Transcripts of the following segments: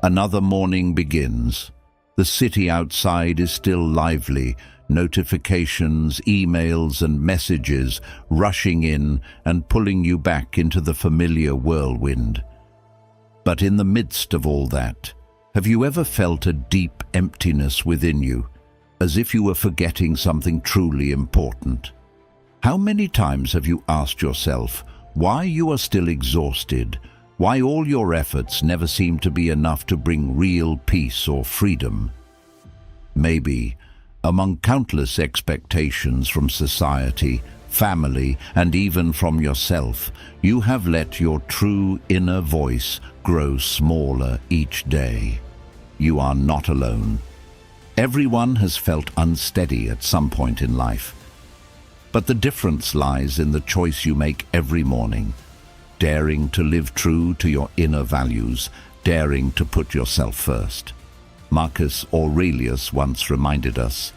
Another morning begins. The city outside is still lively, notifications, emails and messages rushing in and pulling you back into the familiar whirlwind. But in the midst of all that, have you ever felt a deep emptiness within you, as if you were forgetting something truly important? How many times have you asked yourself why you are still exhausted, why all your efforts never seem to be enough to bring real peace or freedom? Maybe, among countless expectations from society, family, and even from yourself, you have let your true inner voice grow smaller each day. You are not alone. Everyone has felt unsteady at some point in life. But the difference lies in the choice you make every morning, daring to live true to your inner values, daring to put yourself first. Marcus Aurelius once reminded us,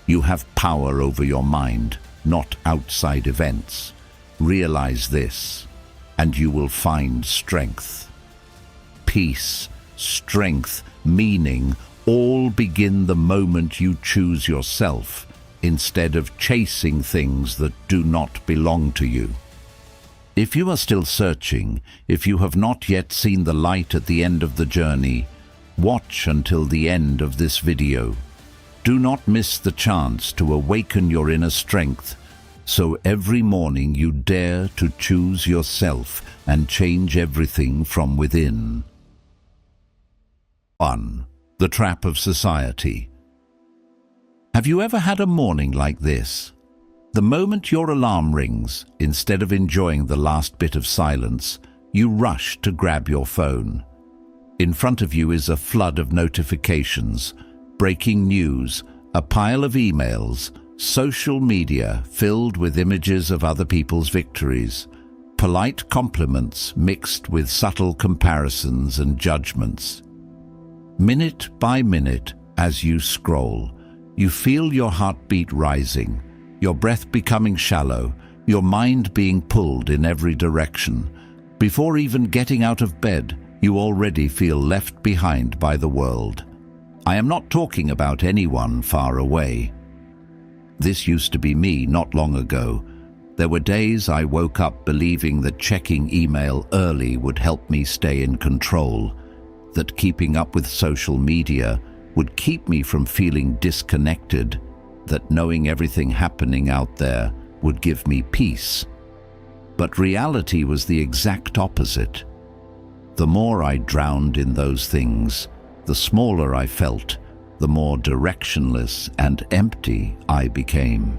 "You have power over your mind, not outside events. Realize this, and you will find strength." Peace, strength, meaning, all begin the moment you choose yourself, instead of chasing things that do not belong to you. If you are still searching, if you have not yet seen the light at the end of the journey, watch until the end of this video. Do not miss the chance to awaken your inner strength, so every morning you dare to choose yourself and change everything from within. 1. The trap of society. Have you ever had a morning like this? The moment your alarm rings, instead of enjoying the last bit of silence, you rush to grab your phone. In front of you is a flood of notifications, breaking news, a pile of emails, social media filled with images of other people's victories, polite compliments mixed with subtle comparisons and judgments. Minute by minute, as you scroll, you feel your heartbeat rising, your breath becoming shallow, your mind being pulled in every direction. Before even getting out of bed, you already feel left behind by the world. I am not talking about anyone far away. This used to be me not long ago. There were days I woke up believing that checking email early would help me stay in control, that keeping up with social media would keep me from feeling disconnected, that knowing everything happening out there would give me peace. But reality was the exact opposite. The more I drowned in those things, the smaller I felt, the more directionless and empty I became.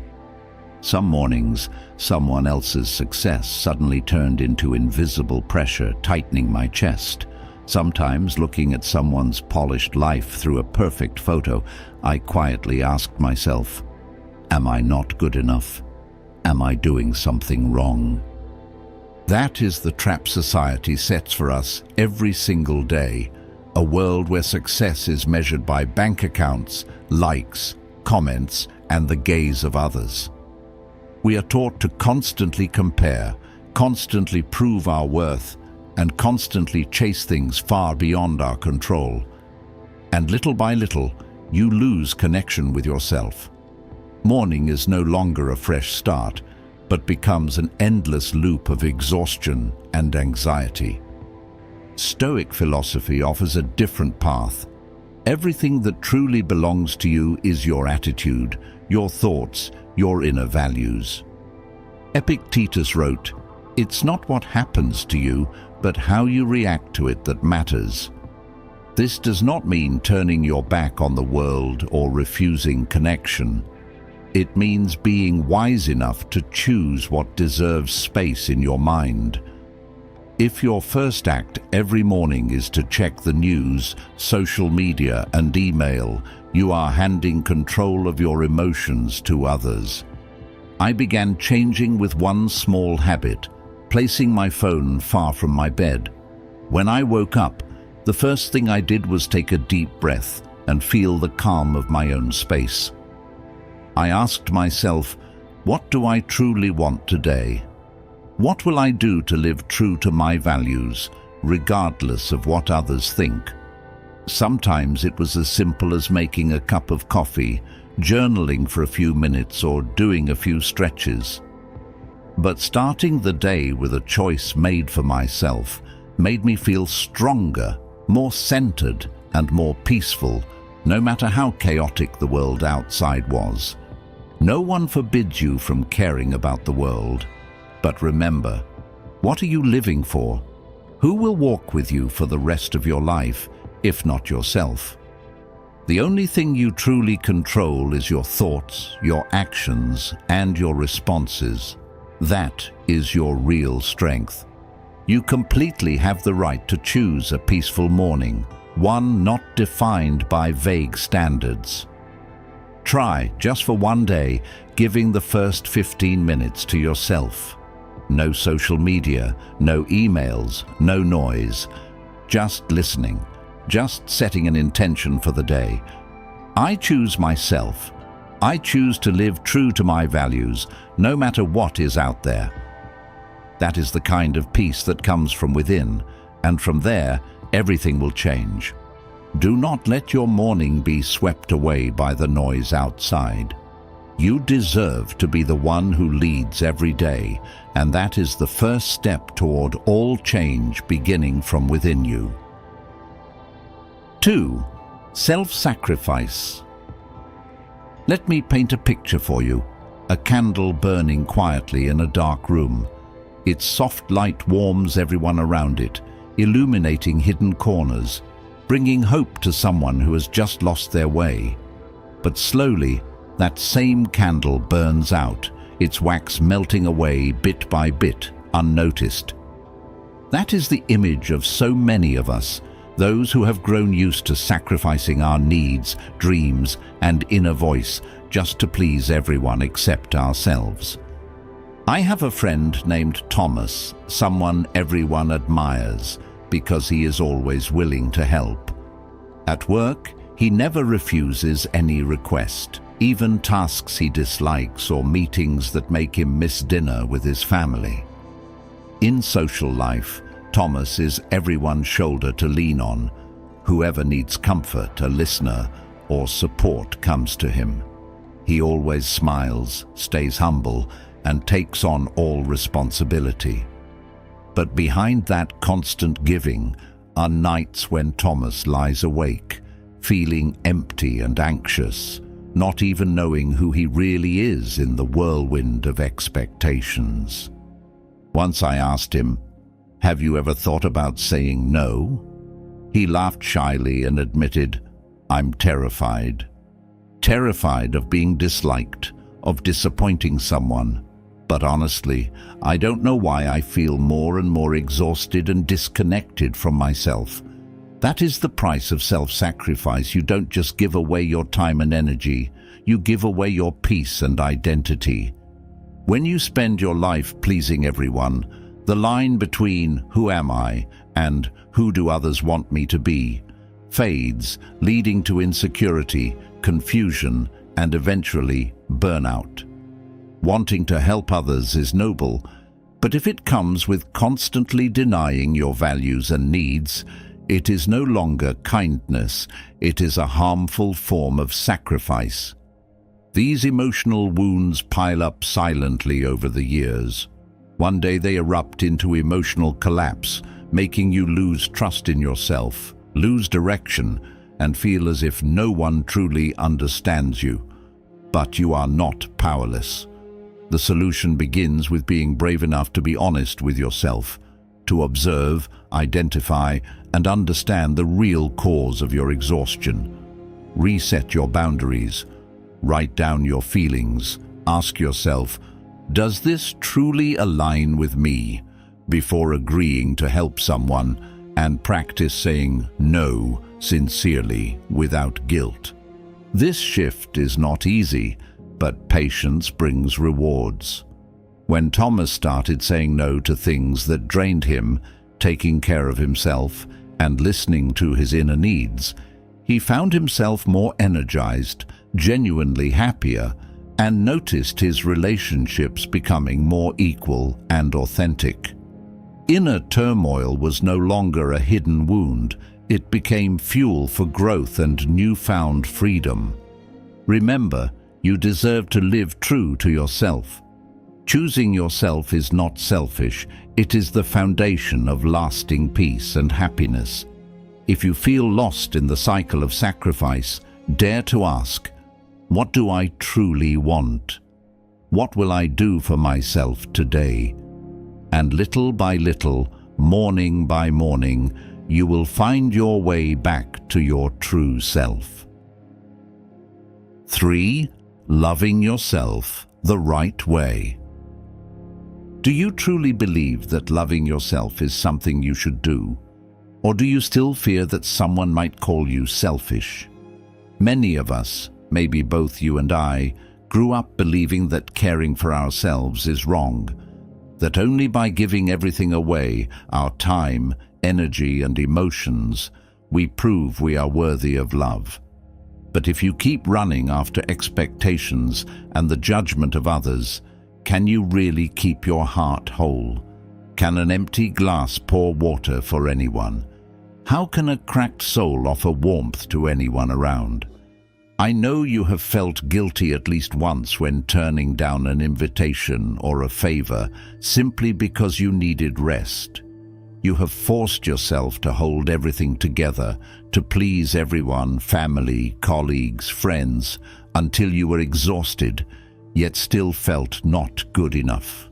Some mornings, someone else's success suddenly turned into invisible pressure tightening my chest. Sometimes, looking at someone's polished life through a perfect photo, I quietly asked myself, am I not good enough? Am I doing something wrong? That is the trap society sets for us every single day, a world where success is measured by bank accounts, likes, comments, and the gaze of others. We are taught to constantly compare, constantly prove our worth, and constantly chase things far beyond our control. And little by little, you lose connection with yourself. Morning is no longer a fresh start, but becomes an endless loop of exhaustion and anxiety. Stoic philosophy offers a different path. Everything that truly belongs to you is your attitude, your thoughts, your inner values. Epictetus wrote, "It's not what happens to you, but how you react to it that matters." This does not mean turning your back on the world or refusing connection. It means being wise enough to choose what deserves space in your mind. If your first act every morning is to check the news, social media, and email, you are handing control of your emotions to others. I began changing with one small habit, placing my phone far from my bed. When I woke up, the first thing I did was take a deep breath and feel the calm of my own space. I asked myself, what do I truly want today? What will I do to live true to my values, regardless of what others think? Sometimes it was as simple as making a cup of coffee, journaling for a few minutes, or doing a few stretches. But starting the day with a choice made for myself made me feel stronger, more centered, and more peaceful, no matter how chaotic the world outside was. No one forbids you from caring about the world. But remember, what are you living for? Who will walk with you for the rest of your life, if not yourself? The only thing you truly control is your thoughts, your actions, and your responses. That is your real strength. You completely have the right to choose a peaceful morning, one not defined by vague standards. Try, just for one day, giving the first 15 minutes to yourself. No social media, no emails, no noise. Just listening, just setting an intention for the day. I choose myself. I choose to live true to my values, no matter what is out there. That is the kind of peace that comes from within, and from there, everything will change. Do not let your morning be swept away by the noise outside. You deserve to be the one who leads every day, and that is the first step toward all change beginning from within you. 2. Self-sacrifice. Let me paint a picture for you. A candle burning quietly in a dark room. Its soft light warms everyone around it, illuminating hidden corners, bringing hope to someone who has just lost their way. But slowly, that same candle burns out, its wax melting away bit by bit, unnoticed. That is the image of so many of us, those who have grown used to sacrificing our needs, dreams, and inner voice just to please everyone except ourselves. I have a friend named Thomas, someone everyone admires because he is always willing to help. At work, he never refuses any request, even tasks he dislikes or meetings that make him miss dinner with his family. In social life, Thomas is everyone's shoulder to lean on. Whoever needs comfort, a listener, or support comes to him. He always smiles, stays humble, and takes on all responsibility. But behind that constant giving are nights when Thomas lies awake, feeling empty and anxious, not even knowing who he really is in the whirlwind of expectations. Once I asked him, "Have you ever thought about saying no?" He laughed shyly and admitted, "I'm terrified. Terrified of being disliked, of disappointing someone. But honestly, I don't know why I feel more and more exhausted and disconnected from myself." That is the price of self-sacrifice. You don't just give away your time and energy, you give away your peace and identity. When you spend your life pleasing everyone, the line between "who am I" and "who do others want me to be" fades, leading to insecurity, confusion, and eventually burnout. Wanting to help others is noble, but if it comes with constantly denying your values and needs, it is no longer kindness, it is a harmful form of sacrifice. These emotional wounds pile up silently over the years. One day they erupt into emotional collapse, making you lose trust in yourself, lose direction, and feel as if no one truly understands you. But you are not powerless. The solution begins with being brave enough to be honest with yourself, to observe, identify, and understand the real cause of your exhaustion. Reset your boundaries. Write down your feelings. Ask yourself, does this truly align with me? Before agreeing to help someone, and practice saying no sincerely without guilt. This shift is not easy, but patience brings rewards. When Thomas started saying no to things that drained him, taking care of himself, and listening to his inner needs, he found himself more energized, genuinely happier, and noticed his relationships becoming more equal and authentic. Inner turmoil was no longer a hidden wound, It became fuel for growth and newfound freedom. Remember, you deserve to live true to yourself. Choosing yourself is not selfish, it is the foundation of lasting peace and happiness. If you feel lost in the cycle of sacrifice, dare to ask, what do I truly want? What will I do for myself today? And little by little, morning by morning, you will find your way back to your true self. 3. Loving yourself the right way. Do you truly believe that loving yourself is something you should do? Or do you still fear that someone might call you selfish? Many of us, maybe both you and I, grew up believing that caring for ourselves is wrong, that only by giving everything away, our time, energy and emotions, we prove we are worthy of love. But if you keep running after expectations and the judgment of others, can you really keep your heart whole? Can an empty glass pour water for anyone? How can a cracked soul offer warmth to anyone around? I know you have felt guilty at least once when turning down an invitation or a favor simply because you needed rest. You have forced yourself to hold everything together, to please everyone, family, colleagues, friends, until you were exhausted, yet still felt not good enough.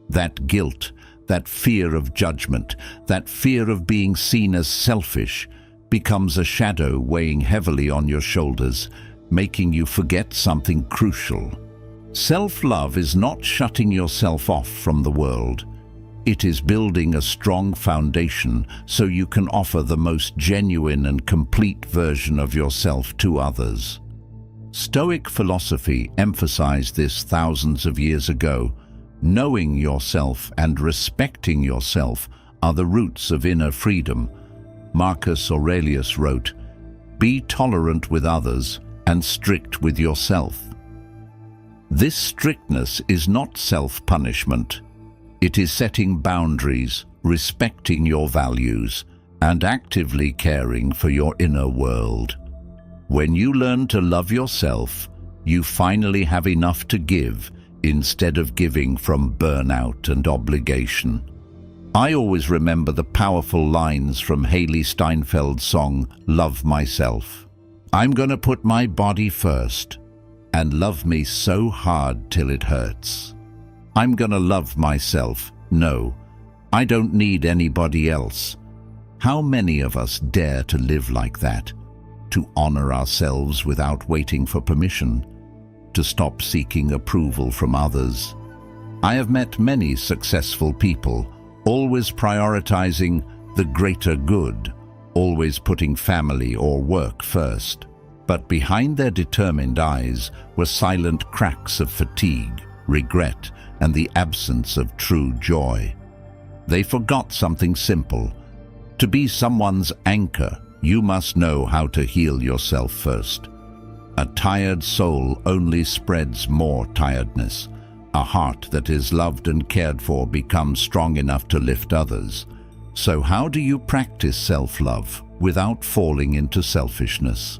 That guilt, that fear of judgment, that fear of being seen as selfish, becomes a shadow weighing heavily on your shoulders, making you forget something crucial. Self-love is not shutting yourself off from the world. It is building a strong foundation so you can offer the most genuine and complete version of yourself to others. Stoic philosophy emphasized this thousands of years ago. Knowing yourself and respecting yourself are the roots of inner freedom. Marcus Aurelius wrote, "Be tolerant with others and strict with yourself." This strictness is not self-punishment. It is setting boundaries, respecting your values, and actively caring for your inner world. When you learn to love yourself, you finally have enough to give instead of giving from burnout and obligation. I always remember the powerful lines from Haley Steinfeld's song, "Love Myself." I'm gonna put my body first and love me so hard till it hurts. I'm gonna love myself. No, I don't need anybody else. How many of us dare to live like that? To honor ourselves without waiting for permission? To stop seeking approval from others? I have met many successful people, always prioritizing the greater good, always putting family or work first. But behind their determined eyes were silent cracks of fatigue, regret, and the absence of true joy. They forgot something simple. To be someone's anchor, you must know how to heal yourself first. A tired soul only spreads more tiredness. A heart that is loved and cared for becomes strong enough to lift others. So how do you practice self-love without falling into selfishness?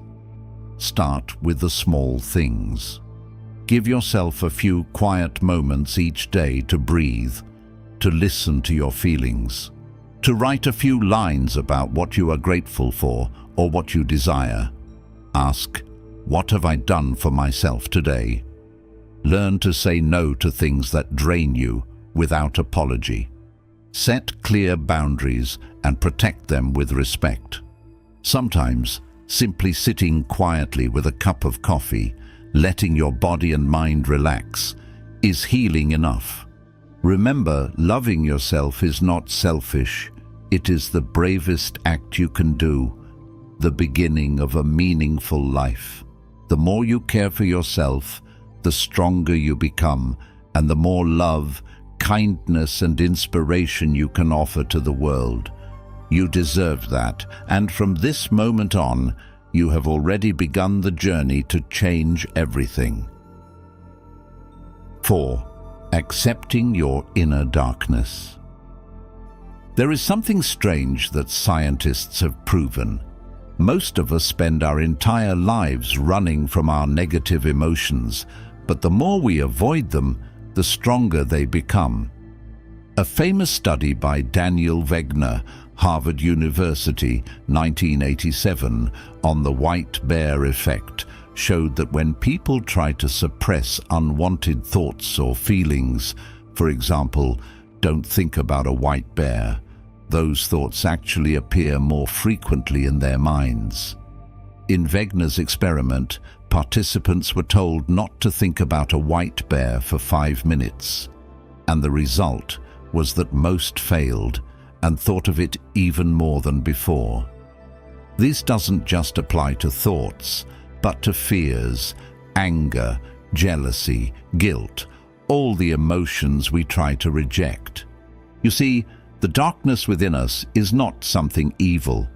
Start with the small things. Give yourself a few quiet moments each day to breathe, to listen to your feelings, to write a few lines about what you are grateful for or what you desire. Ask, what have I done for myself today? Learn to say no to things that drain you without apology. Set clear boundaries and protect them with respect. Sometimes, simply sitting quietly with a cup of coffee, letting your body and mind relax, is healing enough. Remember, loving yourself is not selfish. It is the bravest act you can do, the beginning of a meaningful life. The more you care for yourself, the stronger you become, and the more love, kindness, and inspiration you can offer to the world. You deserve that, and from this moment on, you have already begun the journey to change everything. 4. Accepting your inner darkness. There is something strange that scientists have proven. Most of us spend our entire lives running from our negative emotions, but the more we avoid them, the stronger they become. A famous study by Daniel Wegner, Harvard University, 1987, on the white bear effect, showed that when people try to suppress unwanted thoughts or feelings, for example, don't think about a white bear, those thoughts actually appear more frequently in their minds. In Wegner's experiment, participants were told not to think about a white bear for 5 minutes, and the result was that most failed and thought of it even more than before. This doesn't just apply to thoughts, but to fears, anger, jealousy, guilt, all the emotions we try to reject. You see, the darkness within us is not something evil.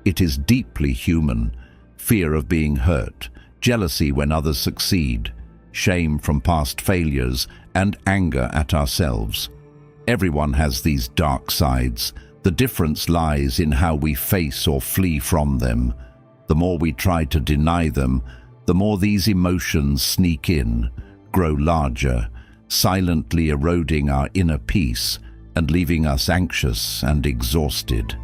It is deeply human. Fear of being hurt, jealousy when others succeed, shame from past failures, and anger at ourselves. Everyone has these dark sides. The difference lies in how we face or flee from them. The more we try to deny them, the more these emotions sneak in, grow larger, silently eroding our inner peace and leaving us anxious and exhausted.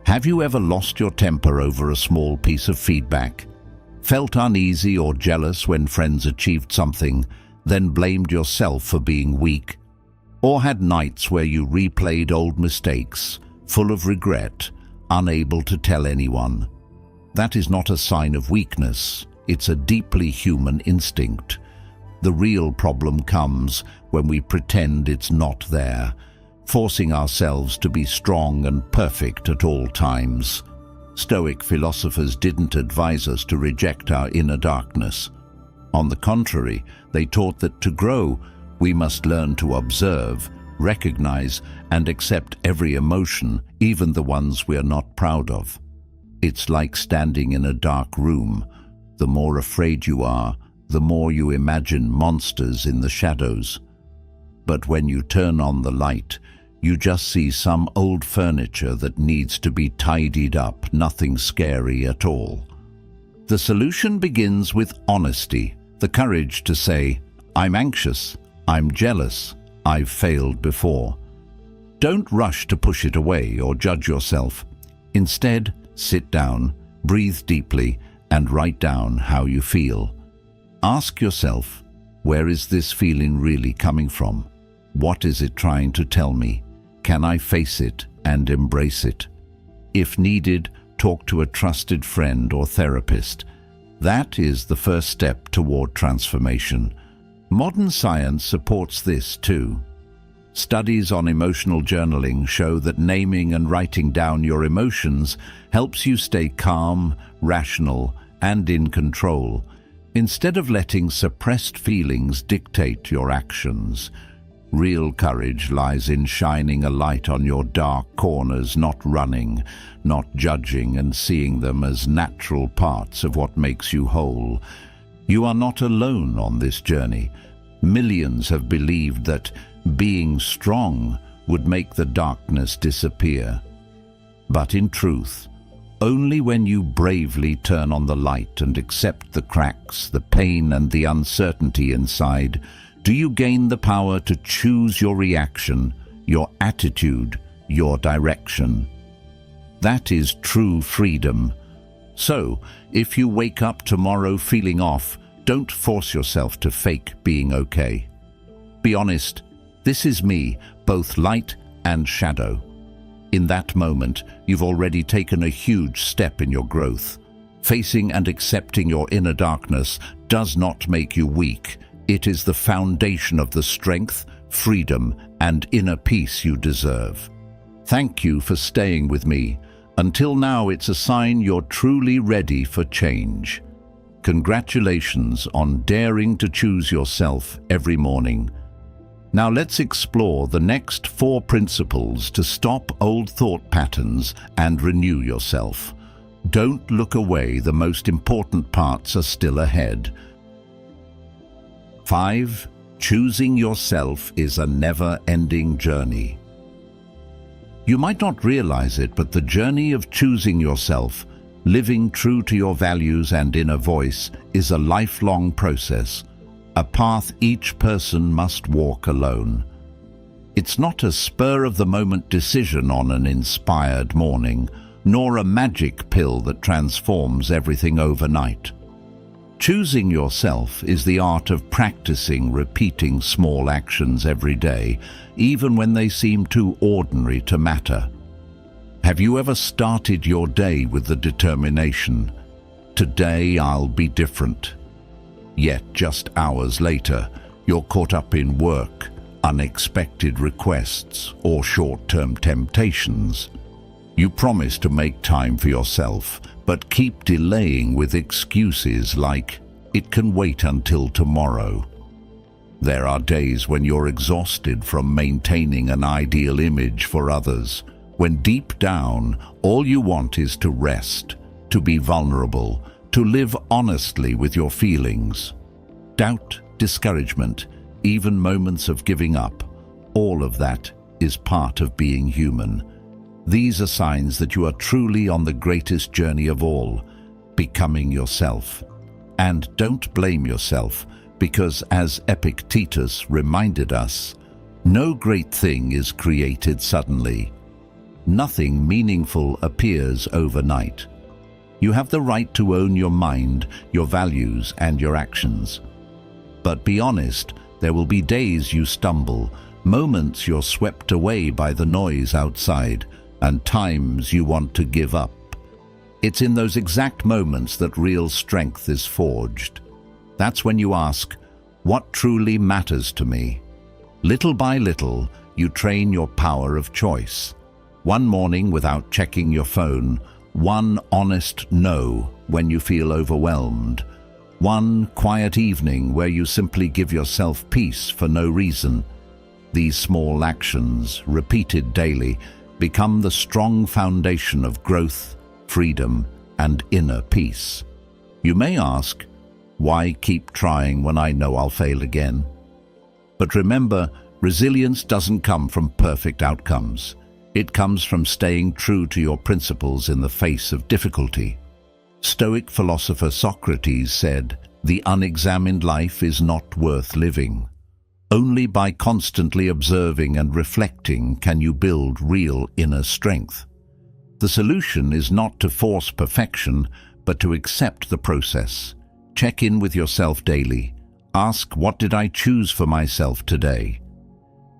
Have you ever lost your temper over a small piece of feedback? Felt uneasy or jealous when friends achieved something, then blamed yourself for being weak? Or had nights where you replayed old mistakes, full of regret, unable to tell anyone? That is not a sign of weakness. It's a deeply human instinct. The real problem comes when we pretend it's not there, forcing ourselves to be strong and perfect at all times. Stoic philosophers didn't advise us to reject our inner darkness. On the contrary, they taught that to grow, we must learn to observe, recognize, and accept every emotion, even the ones we're not proud of. It's like standing in a dark room. The more afraid you are, the more you imagine monsters in the shadows. But when you turn on the light, you just see some old furniture that needs to be tidied up, nothing scary at all. The solution begins with honesty, the courage to say, "I'm anxious, I'm jealous, I've failed before." Don't rush to push it away or judge yourself. Instead, sit down, breathe deeply, and write down how you feel. Ask yourself, where is this feeling really coming from? What is it trying to tell me? Can I face it and embrace it? If needed, talk to a trusted friend or therapist. That is the first step toward transformation. Modern science supports this too. Studies on emotional journaling show that naming and writing down your emotions helps you stay calm, rational, and in control, instead of letting suppressed feelings dictate your actions. Real courage lies in shining a light on your dark corners, not running, not judging, and seeing them as natural parts of what makes you whole. You are not alone on this journey. Millions have believed that being strong would make the darkness disappear. But in truth, only when you bravely turn on the light and accept the cracks, the pain, and the uncertainty inside, do you gain the power to choose your reaction, your attitude, your direction. That is true freedom. So, if you wake up tomorrow feeling off, don't force yourself to fake being okay. Be honest, this is me, both light and shadow. In that moment, you've already taken a huge step in your growth. Facing and accepting your inner darkness does not make you weak. It is the foundation of the strength, freedom, and inner peace you deserve. Thank you for staying with me. Until now, it's a sign you're truly ready for change. Congratulations on daring to choose yourself every morning. Now let's explore the next 4 principles to stop old thought patterns and renew yourself. Don't look away, the most important parts are still ahead. 5. Choosing yourself is a never-ending journey. You might not realize it, but the journey of choosing yourself, living true to your values and inner voice, is a lifelong process, a path each person must walk alone. It's not a spur-of-the-moment decision on an inspired morning, nor a magic pill that transforms everything overnight. Choosing yourself is the art of practicing repeating small actions every day, even when they seem too ordinary to matter. Have you ever started your day with the determination, "Today I'll be different"? Yet just hours later, you're caught up in work, unexpected requests, or short-term temptations. You promise to make time for yourself, but keep delaying with excuses like, "It can wait until tomorrow." There are days when you're exhausted from maintaining an ideal image for others, when deep down, all you want is to rest, to be vulnerable, to live honestly with your feelings. Doubt, discouragement, even moments of giving up, all of that is part of being human. These are signs that you are truly on the greatest journey of all, becoming yourself. And don't blame yourself, because as Epictetus reminded us, no great thing is created suddenly. Nothing meaningful appears overnight. You have the right to own your mind, your values, and your actions. But be honest, there will be days you stumble, moments you're swept away by the noise outside, and times you want to give up. It's in those exact moments that real strength is forged. That's when you ask, what truly matters to me? Little by little, you train your power of choice. One morning without checking your phone, one honest no when you feel overwhelmed, one quiet evening where you simply give yourself peace for no reason. These small actions, repeated daily, become the strong foundation of growth, freedom, and inner peace. You may ask, why keep trying when I know I'll fail again? But remember, resilience doesn't come from perfect outcomes. It comes from staying true to your principles in the face of difficulty. Stoic philosopher Socrates said, "The unexamined life is not worth living." Only by constantly observing and reflecting can you build real inner strength. The solution is not to force perfection, but to accept the process. Check in with yourself daily. Ask, what did I choose for myself today?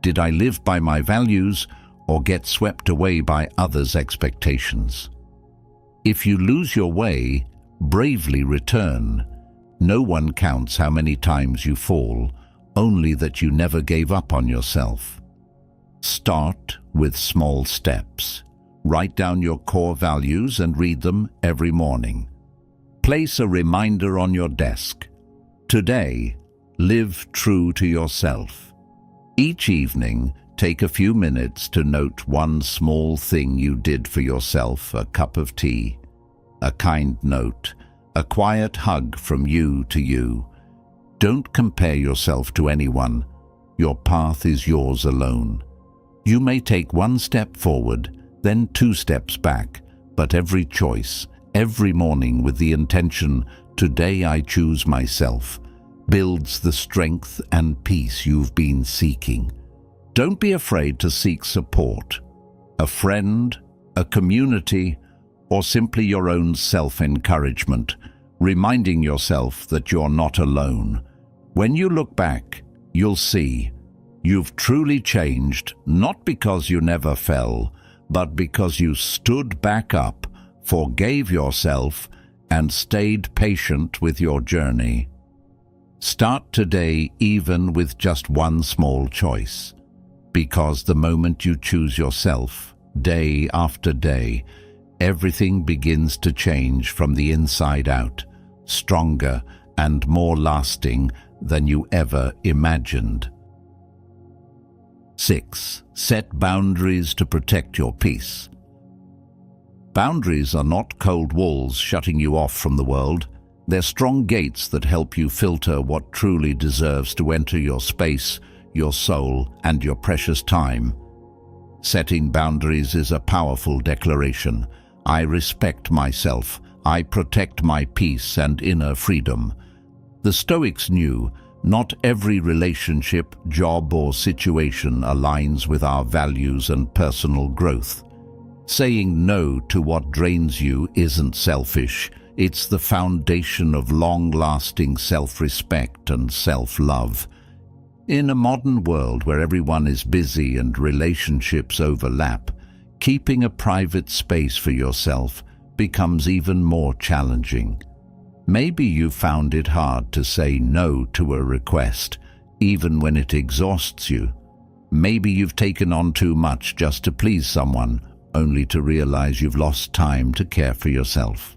Did I live by my values or get swept away by others' expectations? If you lose your way, bravely return. No one counts how many times you fall, only that you never gave up on yourself. Start with small steps. Write down your core values and read them every morning. Place a reminder on your desk. Today, live true to yourself. Each evening, take a few minutes to note one small thing you did for yourself: a cup of tea, a kind note, a quiet hug from you to you. Don't compare yourself to anyone. Your path is yours alone. You may take one step forward, then 2 steps back, but every choice, every morning with the intention, "Today I choose myself," builds the strength and peace you've been seeking. Don't be afraid to seek support. A friend, a community, or simply your own self-encouragement, reminding yourself that you're not alone. When you look back, you'll see you've truly changed, not because you never fell, but because you stood back up, forgave yourself, and stayed patient with your journey. Start today even with just one small choice, because the moment you choose yourself, day after day, everything begins to change from the inside out, stronger and more lasting than you ever imagined. 6. Set boundaries to protect your peace. Boundaries are not cold walls shutting you off from the world. They're strong gates that help you filter what truly deserves to enter your space, your soul, and your precious time. Setting boundaries is a powerful declaration. I respect myself. I protect my peace and inner freedom. The Stoics knew not every relationship, job, or situation aligns with our values and personal growth. Saying no to what drains you isn't selfish. It's the foundation of long-lasting self-respect and self-love. In a modern world where everyone is busy and relationships overlap, keeping a private space for yourself becomes even more challenging. Maybe you found it hard to say no to a request, even when it exhausts you. Maybe you've taken on too much just to please someone, only to realize you've lost time to care for yourself.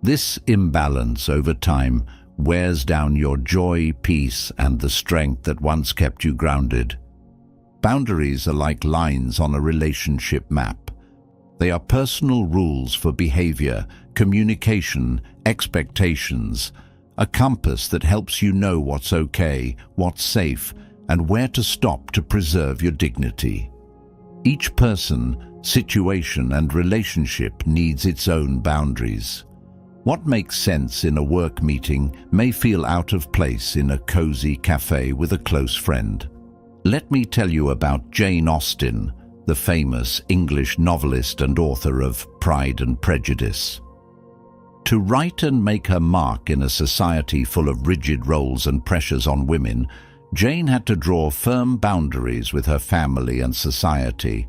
This imbalance over time wears down your joy, peace, and the strength that once kept you grounded. Boundaries are like lines on a relationship map. They are personal rules for behavior, communication, expectations, a compass that helps you know what's okay, what's safe, and where to stop to preserve your dignity. Each person, situation, and relationship needs its own boundaries. What makes sense in a work meeting may feel out of place in a cozy cafe with a close friend. Let me tell you about Jane Austen, the famous English novelist and author of Pride and Prejudice. To write and make her mark in a society full of rigid roles and pressures on women, Jane had to draw firm boundaries with her family and society.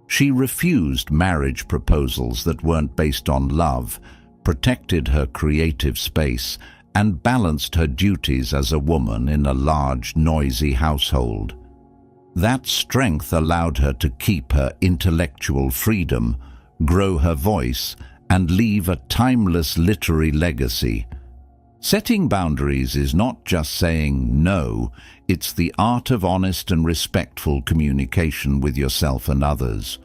She refused marriage proposals that weren't based on love, protected her creative space, and balanced her duties as a woman in a large, noisy household. That strength allowed her to keep her intellectual freedom, grow her voice, and leave a timeless literary legacy. Setting boundaries is not just saying no, it's the art of honest and respectful communication with yourself and others.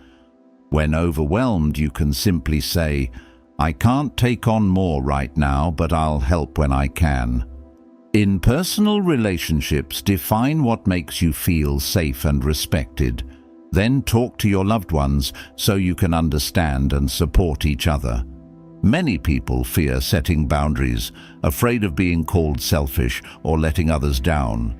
When overwhelmed, you can simply say, "I can't take on more right now, but I'll help when I can." In personal relationships, define what makes you feel safe and respected. Then talk to your loved ones so you can understand and support each other. Many people fear setting boundaries, afraid of being called selfish or letting others down.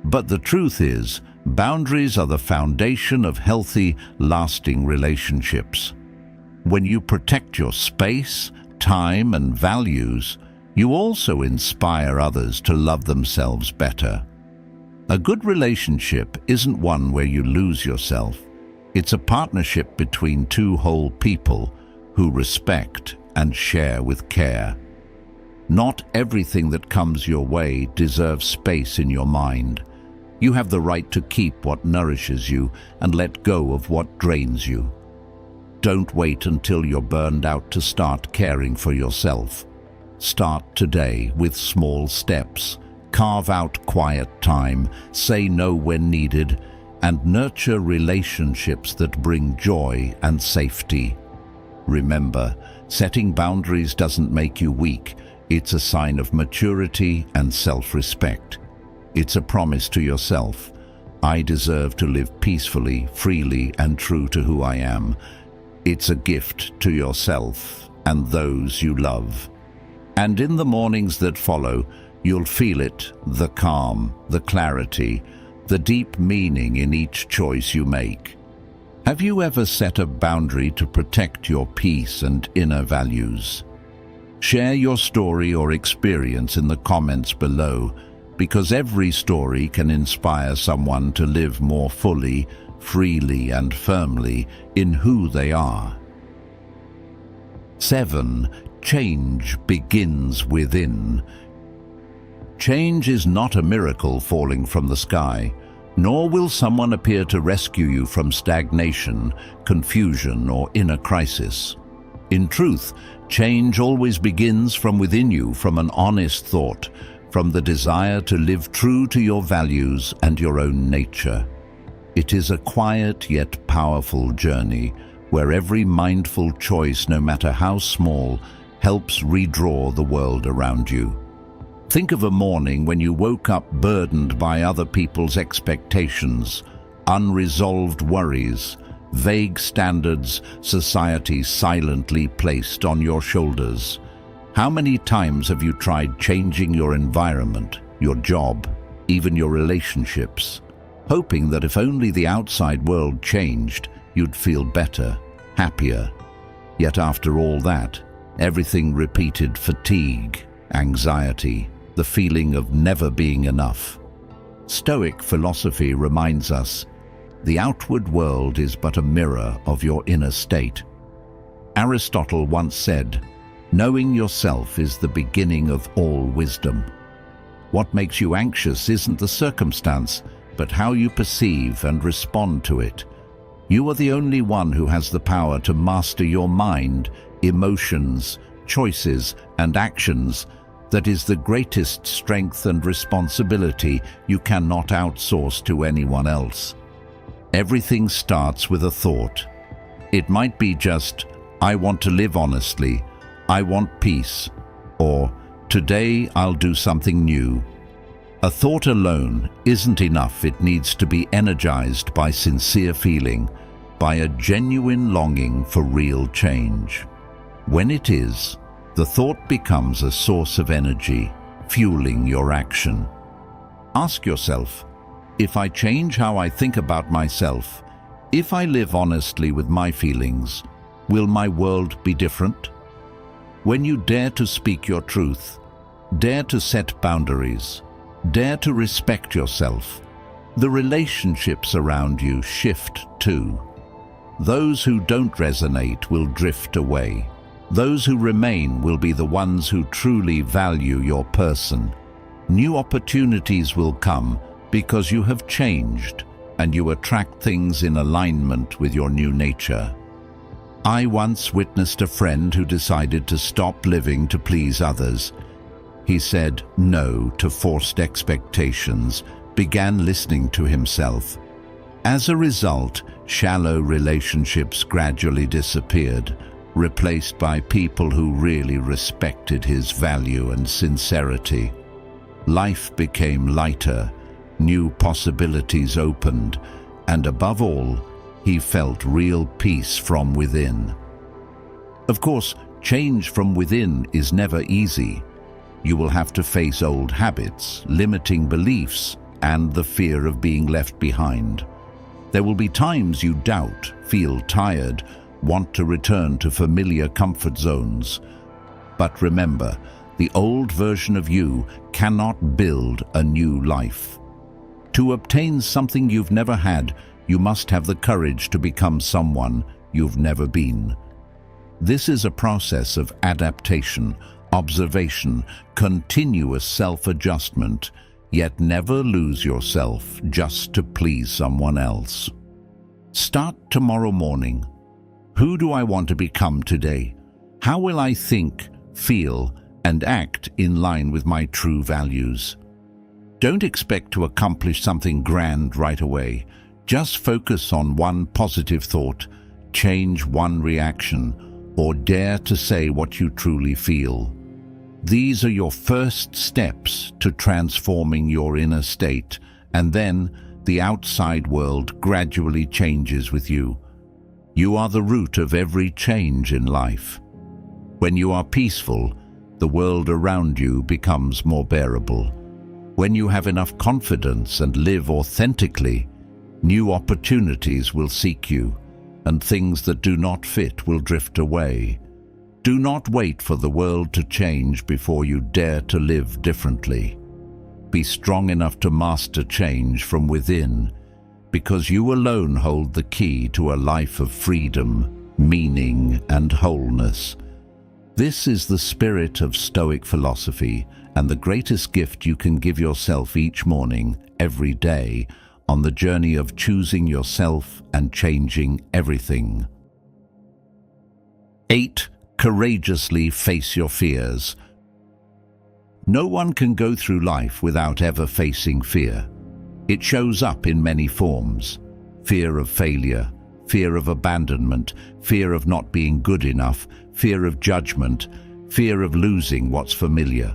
But the truth is, boundaries are the foundation of healthy, lasting relationships. When you protect your space, time, and values, you also inspire others to love themselves better. A good relationship isn't one where you lose yourself. It's a partnership between two whole people who respect and share with care. Not everything that comes your way deserves space in your mind. You have the right to keep what nourishes you and let go of what drains you. Don't wait until you're burned out to start caring for yourself. Start today with small steps. Carve out quiet time, say no when needed, and nurture relationships that bring joy and safety. Remember, setting boundaries doesn't make you weak. It's a sign of maturity and self-respect. It's a promise to yourself. I deserve to live peacefully, freely, and true to who I am. It's a gift to yourself and those you love. And in the mornings that follow, you'll feel it, the calm, the clarity, the deep meaning in each choice you make. Have you ever set a boundary to protect your peace and inner values? Share your story or experience in the comments below, because every story can inspire someone to live more fully, freely, and firmly in who they are. 7. Change begins within. Change is not a miracle falling from the sky, nor will someone appear to rescue you from stagnation, confusion, or inner crisis. In truth, change always begins from within you, from an honest thought, from the desire to live true to your values and your own nature. It is a quiet yet powerful journey where every mindful choice, no matter how small, helps redraw the world around you. Think of a morning when you woke up burdened by other people's expectations. unresolved worries, vague standards society silently placed on your shoulders. How many times have you tried changing your environment, your job, even your relationships, hoping that if only the outside world changed, you'd feel better, happier? Yet after all that, everything repeated fatigue, anxiety, the feeling of never being enough. Stoic philosophy reminds us, the outward world is but a mirror of your inner state. Aristotle once said, knowing yourself is the beginning of all wisdom. What makes you anxious isn't the circumstance, but how you perceive and respond to it. You are the only one who has the power to master your mind, emotions, choices, and actions. That is the greatest strength and responsibility you cannot outsource to anyone else. Everything starts with a thought. It might be just, I want to live honestly, I want peace, or today I'll do something new. A thought alone isn't enough. It needs to be energized by sincere feeling, by a genuine longing for real change. When it is, the thought becomes a source of energy, fueling your action. Ask yourself, if I change how I think about myself, if I live honestly with my feelings, will my world be different? When you dare to speak your truth, dare to set boundaries, dare to respect yourself, the relationships around you shift too. Those who don't resonate will drift away. Those who remain will be the ones who truly value your person. New opportunities will come because you have changed and you attract things in alignment with your new nature. I once witnessed a friend who decided to stop living to please others. He said no to forced expectations, began listening to himself. As a result, shallow relationships gradually disappeared, replaced by people who really respected his value and sincerity. Life became lighter, new possibilities opened, and above all, he felt real peace from within. Of course, change from within is never easy. You will have to face old habits, limiting beliefs, and the fear of being left behind. There will be times you doubt, feel tired, want to return to familiar comfort zones. But remember, the old version of you cannot build a new life. To obtain something you've never had, you must have the courage to become someone you've never been. This is a process of adaptation, observation, continuous self-adjustment, yet never lose yourself just to please someone else. Start tomorrow morning. Who do I want to become today? How will I think, feel, and act in line with my true values? Don't expect to accomplish something grand right away. Just focus on one positive thought, change one reaction, or dare to say what you truly feel. These are your first steps to transforming your inner state, and then the outside world gradually changes with you. You are the root of every change in life. When you are peaceful, the world around you becomes more bearable. When you have enough confidence and live authentically, new opportunities will seek you, and things that do not fit will drift away. Do not wait for the world to change before you dare to live differently. Be strong enough to master change from within, because you alone hold the key to a life of freedom, meaning, and wholeness. This is the spirit of Stoic philosophy and the greatest gift you can give yourself each morning, every day, on the journey of choosing yourself and changing everything. 8. Courageously face your fears. No one can go through life without ever facing fear. It shows up in many forms: fear of failure, fear of abandonment, fear of not being good enough, fear of judgment, fear of losing what's familiar.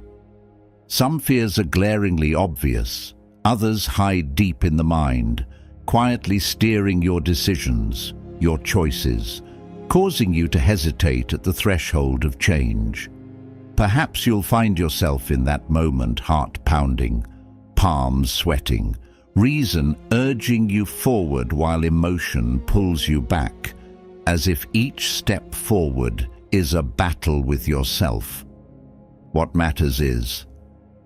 Some fears are glaringly obvious, others hide deep in the mind, quietly steering your decisions, your choices, causing you to hesitate at the threshold of change. Perhaps you'll find yourself in that moment, heart pounding, palms sweating, reason urging you forward while emotion pulls you back, as if each step forward is a battle with yourself. What matters is,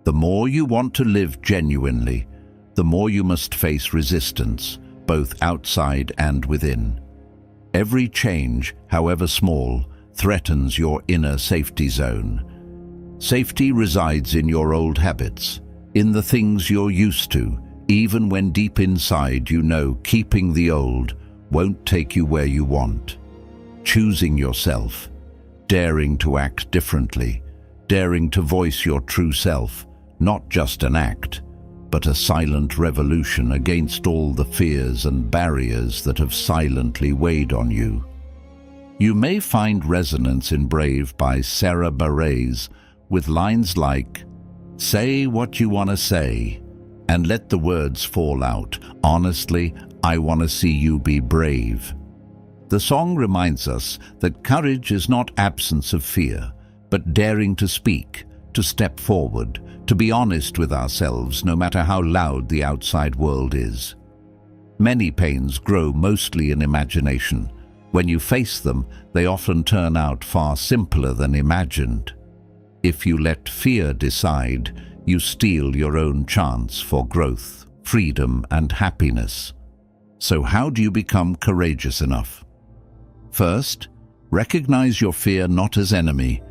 the more you want to live genuinely, the more you must face resistance, both outside and within. Every change, however small, threatens your inner safety zone. Safety resides in your old habits, in the things you're used to, even when deep inside you know keeping the old won't take you where you want. Choosing yourself, daring to act differently, daring to voice your true self, not just an act, but a silent revolution against all the fears and barriers that have silently weighed on you. You may find resonance in Brave by Sarah Bareilles with lines like, "Say what you want to say, and let the words fall out. Honestly, I want to see you be brave." The song reminds us that courage is not absence of fear, but daring to speak, to step forward, to be honest with ourselves no matter how loud the outside world is. Many pains grow mostly in imagination. When you face them, they often turn out far simpler than imagined. If you let fear decide, you steal your own chance for growth, freedom, and happiness. So how do you become courageous enough? First, recognize your fear not as enemy,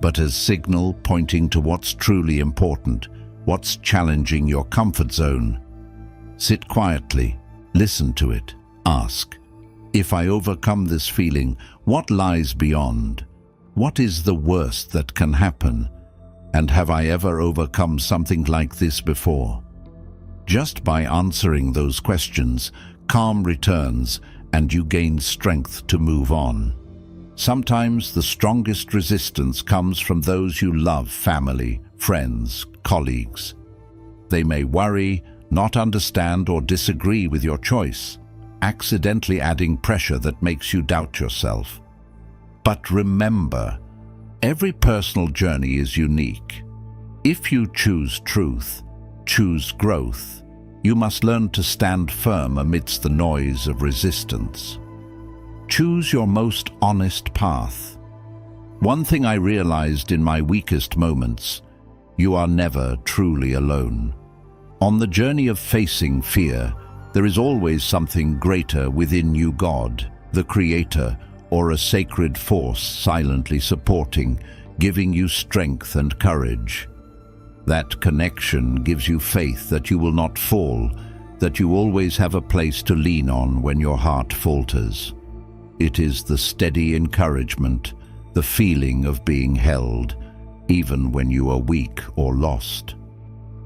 but as signal pointing to what's truly important, what's challenging your comfort zone. Sit quietly, listen to it, ask, if I overcome this feeling, what lies beyond? What is the worst that can happen? And have I ever overcome something like this before? Just by answering those questions, calm returns and you gain strength to move on. Sometimes the strongest resistance comes from those you love, family, friends, colleagues. They may worry, not understand, or disagree with your choice, accidentally adding pressure that makes you doubt yourself. But remember, every personal journey is unique. If you choose truth, choose growth, you must learn to stand firm amidst the noise of resistance. Choose your most honest path. One thing I realized in my weakest moments, you are never truly alone. On the journey of facing fear, there is always something greater within you, God, the Creator, or a sacred force silently supporting, giving you strength and courage. That connection gives you faith that you will not fall, that you always have a place to lean on when your heart falters. It is the steady encouragement, the feeling of being held, even when you are weak or lost.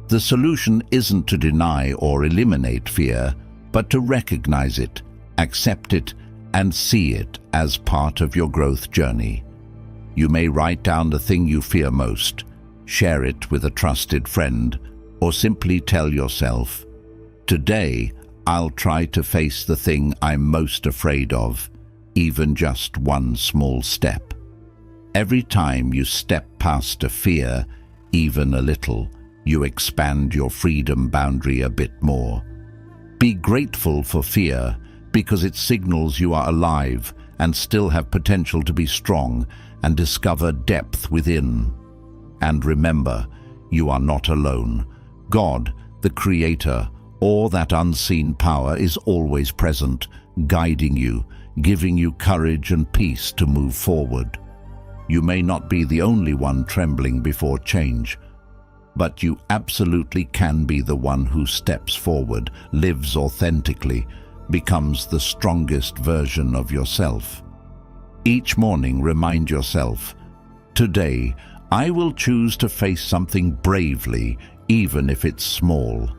The solution isn't to deny or eliminate fear, but to recognize it, accept it, and see it as part of your growth journey. You may write down the thing you fear most, share it with a trusted friend, or simply tell yourself, "Today, I'll try to face the thing I'm most afraid of, even just one small step." Every time you step past a fear, even a little, you expand your freedom boundary a bit more. Be grateful for fear, because it signals you are alive and still have potential to be strong and discover depth within. And remember, you are not alone. God, the Creator, or that unseen power is always present, guiding you, giving you courage and peace to move forward. You may not be the only one trembling before change, but you absolutely can be the one who steps forward, lives authentically, becomes the strongest version of yourself. Each morning, remind yourself, "Today, I will choose to face something bravely, even if it's small."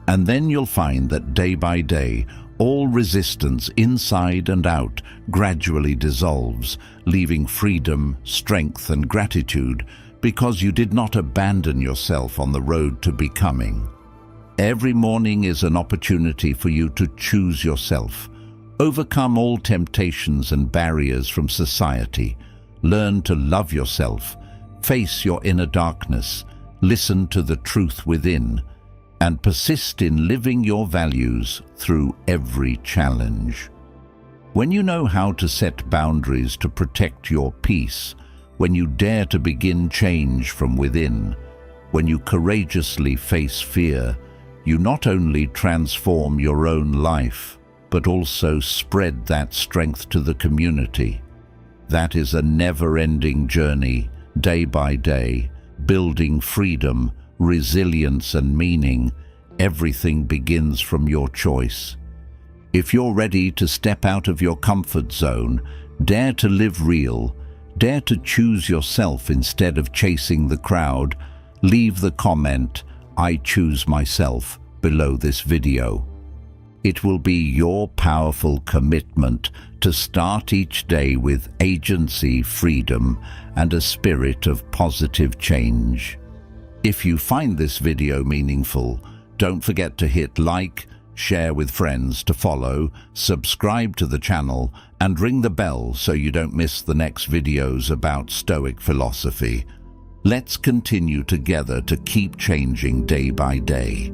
And then you'll find that day by day, all resistance inside and out gradually dissolves, leaving freedom, strength, and gratitude because you did not abandon yourself on the road to becoming. Every morning is an opportunity for you to choose yourself. Overcome all temptations and barriers from society. Learn to love yourself. Face your inner darkness. Listen to the truth within. And persist in living your values through every challenge. When you know how to set boundaries to protect your peace, when you dare to begin change from within, when you courageously face fear, you not only transform your own life, but also spread that strength to the community. That is a never-ending journey, day by day, building freedom, resilience and meaning. Everything begins from your choice. If you're ready to step out of your comfort zone, dare to live real, dare to choose yourself instead of chasing the crowd, leave the comment, "I choose myself," below this video. It will be your powerful commitment to start each day with agency, freedom, and a spirit of positive change. If you find this video meaningful, don't forget to hit like, share with friends to follow, subscribe to the channel, and ring the bell so you don't miss the next videos about Stoic philosophy. Let's continue together to keep changing day by day.